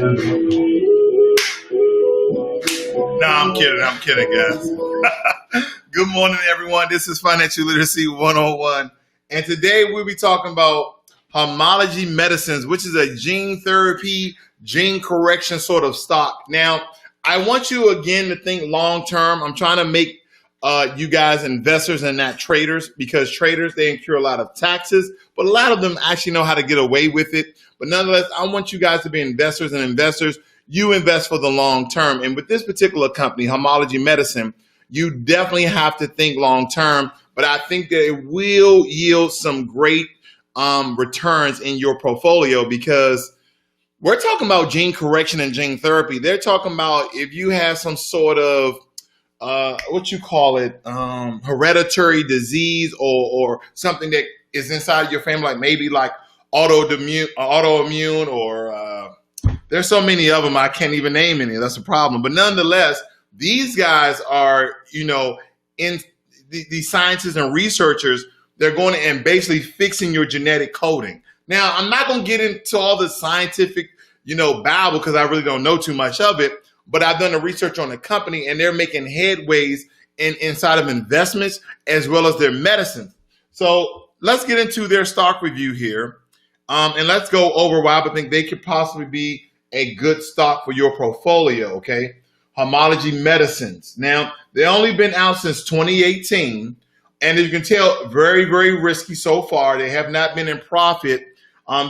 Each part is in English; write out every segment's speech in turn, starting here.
No, I'm kidding, guys. Good morning, everyone. This is Financial Literacy 101. And today we'll be talking about Homology Medicines, which is a gene therapy, gene correction sort of stock. Now, I want you again to think long term. I'm trying to make you guys investors and not traders, because traders, they incur a lot of taxes, but a lot of them actually know how to get away with it. But nonetheless, I want you guys to be investors, and investors, you invest for the long term. And with this particular company, Homology Medicine, you definitely have to think long term, but I think that it will yield some great returns in your portfolio, because we're talking about gene correction and gene therapy. They're talking about if you have some sort of hereditary disease or something that is inside your family, like maybe like autoimmune or there's so many of them I can't even name any. That's a problem. But nonetheless, these guys are, in these scientists and researchers, they're going and basically fixing your genetic coding. Now, I'm not going to get into all the scientific, babble, because I really don't know too much of it. But I've done the research on the company, and they're making headways inside of investments as well as their medicine. So let's get into their stock review here. And let's go over why I think they could possibly be a good stock for your portfolio, okay? Homology Medicines. Now, they've only been out since 2018. And as you can tell, very, very risky so far. They have not been in profit.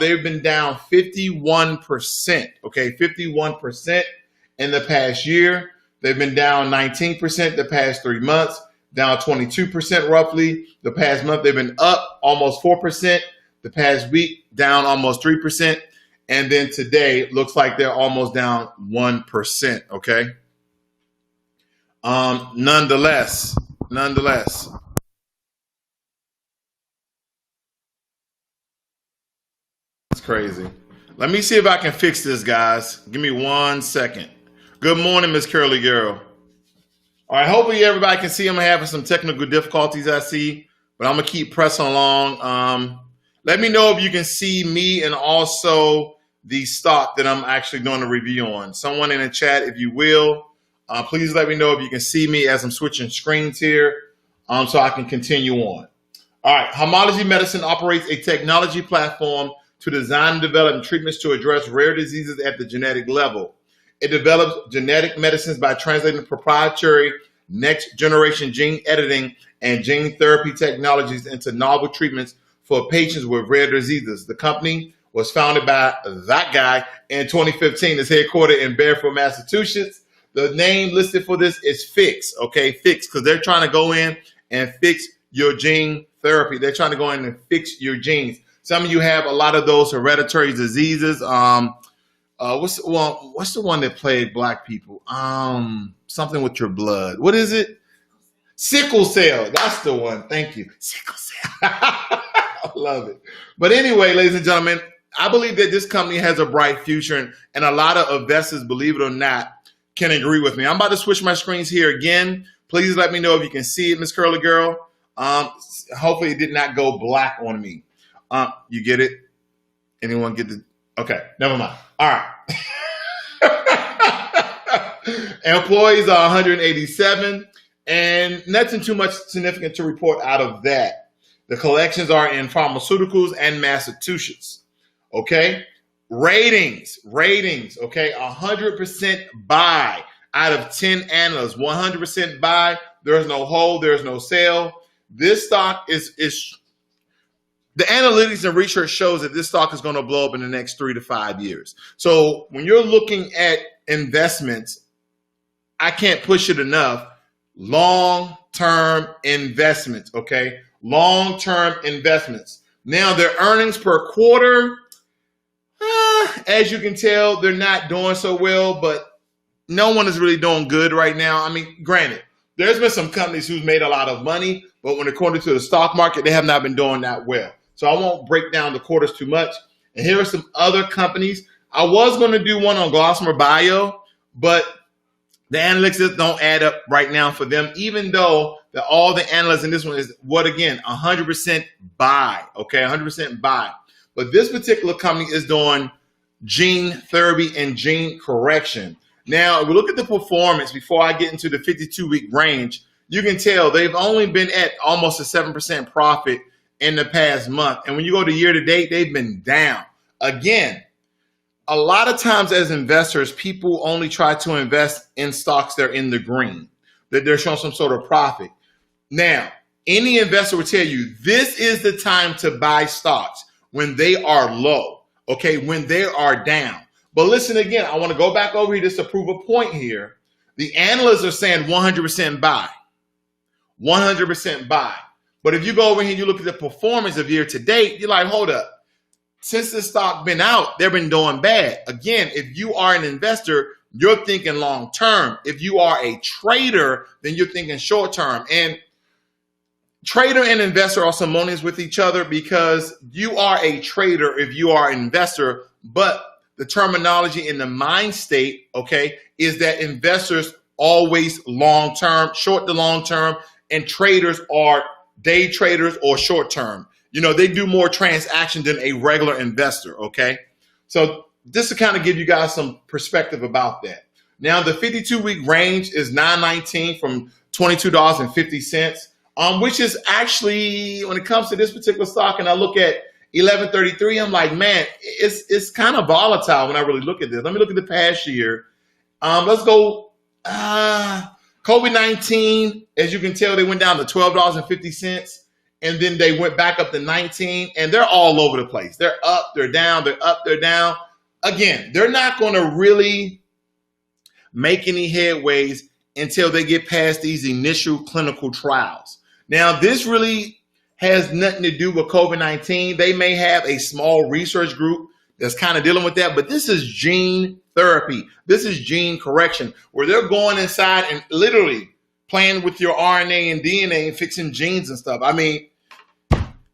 They've been down 51%, okay? 51% in the past year. They've been down 19% the past 3 months, down 22% roughly. The past month, they've been up almost 4%. The past week, down almost 3%. And then today, looks like they're almost down 1%, okay? Nonetheless. It's crazy. Let me see if I can fix this, guys. Give me 1 second. Good morning, Miss Curly Girl. All right, hopefully everybody can see I'm having some technical difficulties, I see, but I'm going to keep pressing along. Let me know if you can see me and also the stock that I'm actually doing a review on. Someone in the chat, if you will, please let me know if you can see me as I'm switching screens here so I can continue on. All right, Homology Medicine operates a technology platform to design and develop treatments to address rare diseases at the genetic level. It develops genetic medicines by translating proprietary next-generation gene editing and gene therapy technologies into novel treatments for patients with rare diseases. The company was founded by that guy in 2015. It's headquartered in Bedford, Massachusetts. The name listed for this is Fix, okay? Fix, because they're trying to go in and fix your gene therapy. They're trying to go in and fix your genes. Some of you have a lot of those hereditary diseases. What's the one that plagued Black people? Something with your blood. What is it? Sickle cell. That's the one. Thank you. Sickle cell. I love it. But anyway, ladies and gentlemen, I believe that this company has a bright future, and a lot of investors, believe it or not, can agree with me. I'm about to switch my screens here again. Please let me know if you can see it, Miss Curly Girl. Hopefully it did not go black on me. You get it? Anyone get the? Okay, never mind. All right. Employees are 187, and nothing too much significant to report out of that. The collections are in pharmaceuticals and Massachusetts. Okay. Ratings. Okay. 100% buy out of 10 analysts. 100% buy. There's no hold. There's no sell. This stock is the analytics and research shows that this stock is going to blow up in the next 3 to 5 years. So when you're looking at investments, I can't push it enough. Long-term investments, okay? Long-term investments. Now, their earnings per quarter, as you can tell, they're not doing so well, but no one is really doing good right now. I mean, granted, there's been some companies who've made a lot of money, but when according to the stock market, they have not been doing that well. So I won't break down the quarters too much. And here are some other companies. I was going to do one on Gossamer Bio, but the analytics don't add up right now for them, even though all the analysts in this one is, what again, 100% buy, okay, 100% buy. But this particular company is doing gene therapy and gene correction. Now, if we look at the performance before I get into the 52-week range, you can tell they've only been at almost a 7% profit in the past month. And when you go to year to date, they've been down. Again, a lot of times as investors, people only try to invest in stocks that are in the green, that they're showing some sort of profit. Now, any investor will tell you this is the time to buy stocks when they are low, okay, when they are down. But listen again, I want to go back over here just to prove a point here. The analysts are saying 100% buy, 100% buy. But if you go over here and you look at the performance of year to date, you're like, hold up. Since the stock been out, they've been doing bad. Again, if you are an investor, you're thinking long term. If you are a trader, then you're thinking short term. And trader and investor are synonymous with each other because you are a trader if you are an investor, but the terminology in the mind state, okay, is that investors always long term, short to long term, and traders are day traders or short term. You know, they do more transactions than a regular investor, okay? So just to kind of give you guys some perspective about that. Now, the 52-week range is $9.19 from $22.50, which is actually, when it comes to this particular stock, and I look at 1133, I'm like, man, it's kind of volatile when I really look at this. Let me look at the past year. Let's go COVID-19. As you can tell, they went down to $12.50, and then they went back up to 19, and they're all over the place. They're up, they're down, they're up, they're down. Again, they're not going to really make any headways until they get past these initial clinical trials. Now, this really has nothing to do with COVID-19. They may have a small research group that's kind of dealing with that, but this is gene therapy. This is gene correction, where they're going inside and literally playing with your RNA and DNA and fixing genes and stuff. I mean,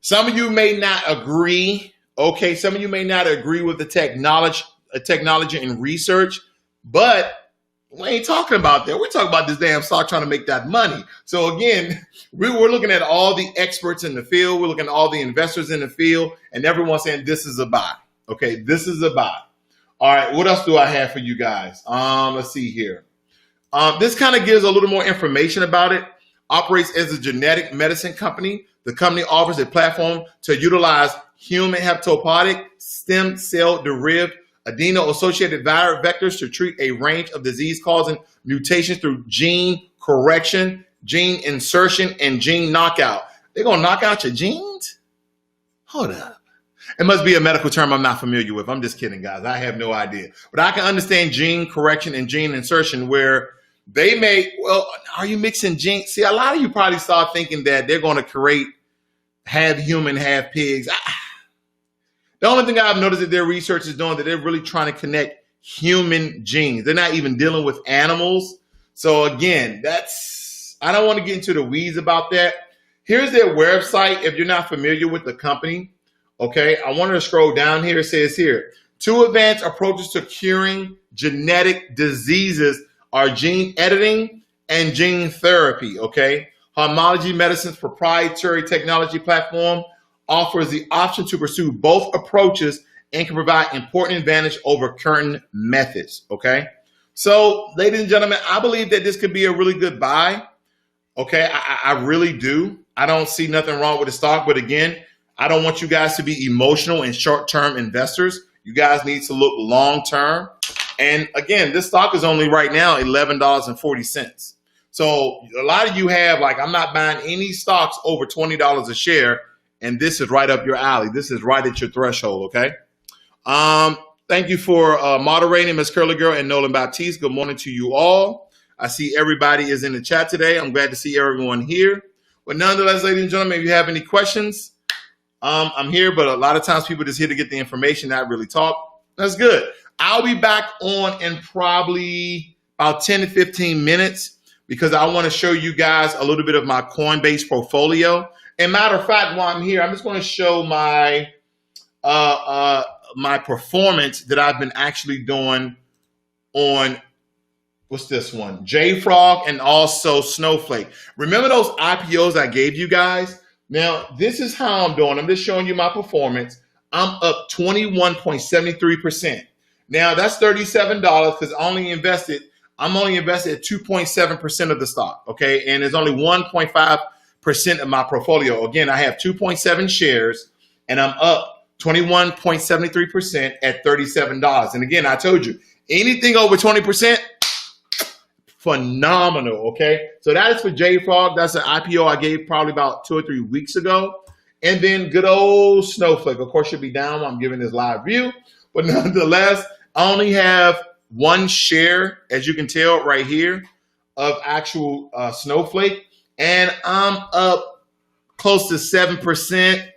some of you may not agree. Okay, some of you may not agree with the technology and research, but we ain't talking about that. We're talking about this damn stock trying to make that money. So again, we're looking at all the experts in the field. We're looking at all the investors in the field, and everyone's saying this is a buy. Okay, this is a buy. All right, what else do I have for you guys? Let's see here. This kind of gives a little more information about it. Operates as a genetic medicine company. The company offers a platform to utilize human hematopoietic stem cell derived adeno-associated viral vectors to treat a range of disease-causing mutations through gene correction, gene insertion, and gene knockout. They're going to knock out your genes? Hold up. It must be a medical term I'm not familiar with. I'm just kidding, guys. I have no idea. But I can understand gene correction and gene insertion where they may, well, are you mixing genes? See, a lot of you probably start thinking that they're going to create half human, half pigs. The only thing I've noticed that their research is doing that they're really trying to connect human genes. They're not even dealing with animals. So again, I don't want to get into the weeds about that. Here's their website if you're not familiar with the company. Okay, I wanted to scroll down here. It says here, 2 advanced approaches to curing genetic diseases are gene editing and gene therapy. Okay, Homology Medicines proprietary technology platform offers the option to pursue both approaches and can provide important advantage over current methods. Okay, so ladies and gentlemen, I believe that this could be a really good buy. Okay, I really do. I don't see nothing wrong with the stock, but again, I don't want you guys to be emotional and short-term investors. You guys need to look long-term. And again, this stock is only right now $11.40. So a lot of you have, like, I'm not buying any stocks over $20 a share, and this is right up your alley. This is right at your threshold, okay? Thank you for moderating, Ms. Curly Girl and Nolan Baptiste. Good morning to you all. I see everybody is in the chat today. I'm glad to see everyone here. But nonetheless, ladies and gentlemen, if you have any questions, I'm here, but a lot of times people just here to get the information, not really talk. That's good. I'll be back on in probably about 10 to 15 minutes because I want to show you guys a little bit of my Coinbase portfolio. And matter of fact, while I'm here, I'm just going to show my my performance that I've been actually doing on, what's this one? JFrog and also Snowflake. Remember those IPOs I gave you guys? Now, this is how I'm doing. I'm just showing you my performance. I'm up 21.73%. Now that's $37 because I'm only invested at 2.7% of the stock, okay? And there's only 1.5% of my portfolio. Again, I have 2.7 shares and I'm up 21.73% at $37. And again, I told you, anything over 20%, phenomenal, okay? So that is for JFrog. That's an IPO I gave probably about 2 or 3 weeks ago. And then good old Snowflake. Of course, should be down while I'm giving this live view. But nonetheless, I only have 1 share, as you can tell right here, of actual Snowflake. And I'm up close to 7%.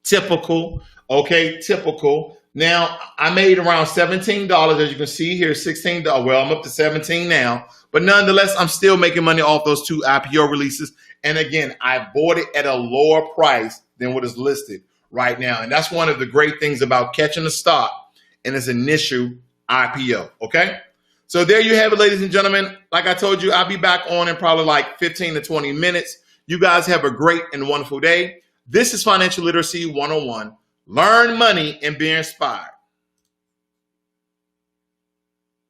Typical, okay, typical. Now, I made around $17, as you can see here, $16. Well, I'm up to 17 now. But nonetheless, I'm still making money off those 2 IPO releases. And again, I bought it at a lower price than what is listed right now. And that's one of the great things about catching a stock in its initial IPO, okay? So there you have it, ladies and gentlemen. Like I told you, I'll be back on in probably like 15 to 20 minutes. You guys have a great and wonderful day. This is Financial Literacy 101. Learn money and be inspired.